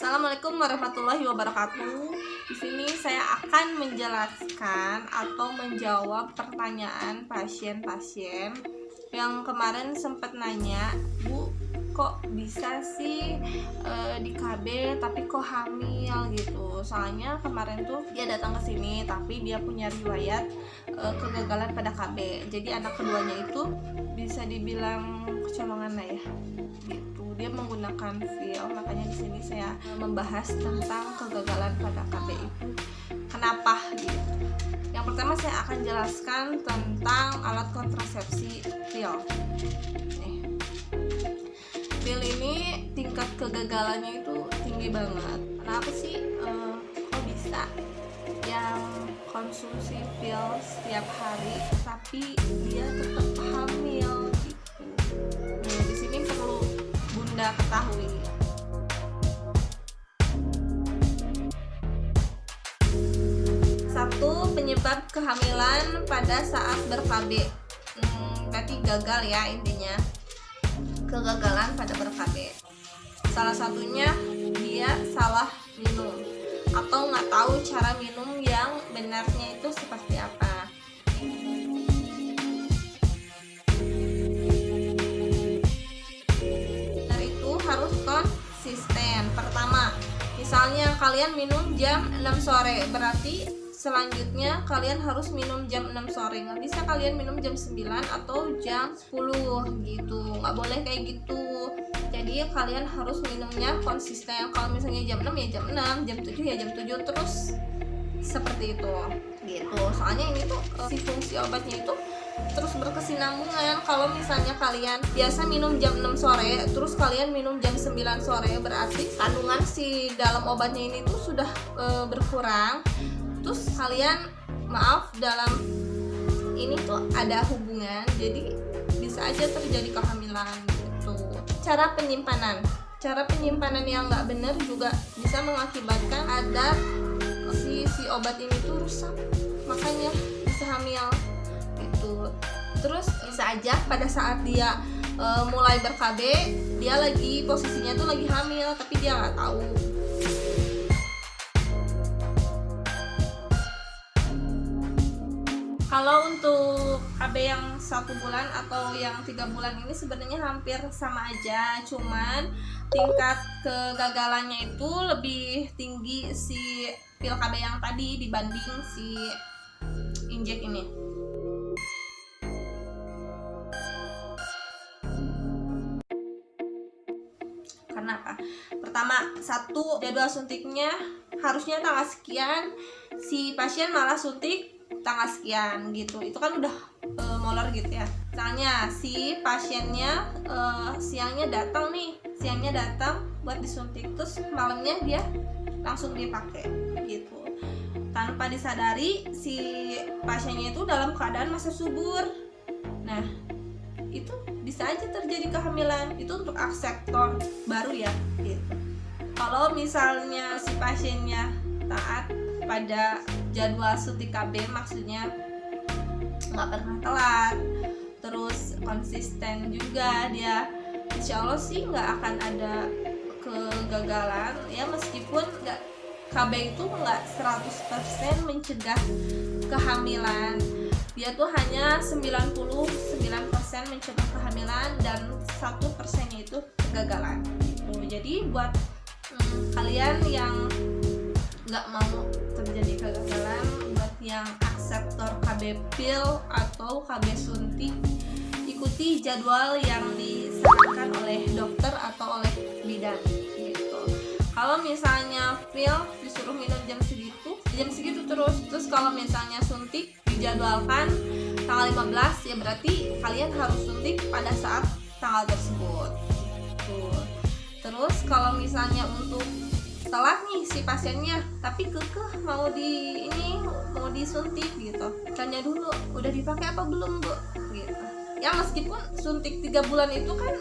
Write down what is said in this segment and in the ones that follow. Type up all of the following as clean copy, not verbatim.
Assalamualaikum warahmatullahi wabarakatuh. Di sini saya akan menjelaskan atau menjawab pertanyaan pasien-pasien yang kemarin sempat nanya, Bu, kok bisa sih di KB tapi kok hamil gitu. Soalnya kemarin tuh dia datang ke sini tapi dia punya riwayat kegagalan pada KB. Jadi anak keduanya itu bisa dibilang kecolongan lah ya. Gitu. Dia menggunakan feel, makanya di sini saya membahas tentang kegagalan pada KB itu kenapa gitu. Yang pertama saya akan jelaskan tentang alat kontrasepsi feel. Feel ini tingkat kegagalannya itu tinggi banget. Kenapa sih? Kok bisa yang konsumsi pil setiap hari tapi dia tetap hamil gitu. Nah, di sini perlu Bunda ketahui. Satu, penyebab kehamilan pada saat ber-KB. Berarti gagal ya intinya. Kegagalan pada ber-KB. Salah satunya dia salah minum atau nggak tahu cara minum yang benarnya itu seperti apa. Dari itu harus konsisten. Pertama, misalnya kalian minum jam 6 sore, berarti selanjutnya kalian harus minum jam 6 sore. Nggak bisa kalian minum jam 9 atau jam 10 gitu, nggak boleh kayak gitu. Jadi kalian harus minumnya konsisten. Kalau misalnya jam 6 ya jam 6, jam 7 ya jam 7, terus seperti itu gitu. Soalnya ini tuh si fungsi obatnya itu terus berkesinambungan. Kalau misalnya kalian biasa minum jam 6 sore terus kalian minum jam 9 sore, berarti kandungan si dalam obatnya ini tuh sudah berkurang. Terus kalian dalam ini tuh ada hubungan, jadi bisa aja terjadi kehamilan gitu. Cara penyimpanan yang nggak benar juga bisa mengakibatkan ada si obat ini tuh rusak, makanya bisa hamil gitu. Terus bisa aja pada saat dia mulai ber-KB dia lagi posisinya tuh lagi hamil tapi dia nggak tahu. Kalau untuk KB yang 1 bulan atau yang 3 bulan ini sebenarnya hampir sama aja, cuman tingkat kegagalannya itu lebih tinggi si pil KB yang tadi dibanding si injek ini. Karena apa? Pertama, satu, jadwal suntiknya harusnya tanggal sekian, si pasien malah suntik tanggal sekian gitu. Itu kan udah molor gitu ya. Misalnya si pasiennya siangnya datang buat disuntik, terus malamnya dia langsung dipakai gitu. Tanpa disadari si pasiennya itu dalam keadaan masa subur. Nah, itu bisa aja terjadi kehamilan. Itu untuk akseptor baru ya gitu. Kalau misalnya si pasiennya taat pada jadwal suntik KB, maksudnya nggak pernah telat, terus konsisten juga dia, insya Allah sih nggak akan ada kegagalan ya. Meskipun KB itu nggak 100% mencegah kehamilan, dia tuh hanya 99% mencegah kehamilan dan 1% itu kegagalan gitu. Jadi buat kalian yang nggak mau terjadi kegagalan, buat yang akseptor KB pil atau KB suntik, ikuti jadwal yang disarankan oleh dokter atau oleh bidan gitu. Kalau misalnya pil disuruh minum jam segitu terus kalau misalnya suntik dijadwalkan tanggal 15 ya berarti kalian harus suntik pada saat tanggal tersebut gitu. Terus kalau misalnya untuk telat nih si pasiennya tapi kekeh mau disuntik gitu, tanya dulu udah dipakai apa belum, Bu, gitu ya. Meskipun suntik 3 bulan itu kan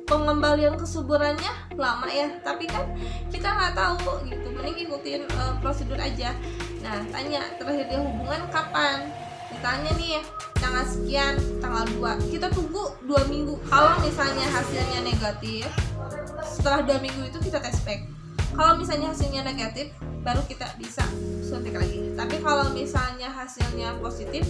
pengembalian kesuburannya lama ya, tapi kan kita nggak tahu gitu, mending ikutin prosedur aja. Nah, tanya terakhir dia hubungan kapan, misalnya nih tanggal sekian, tanggal 2, kita tunggu 2 minggu. Kalau misalnya hasilnya negatif, setelah 2 minggu itu kita tes pack Kalau misalnya hasilnya negatif, baru kita bisa suntik lagi. Tapi kalau misalnya hasilnya positif,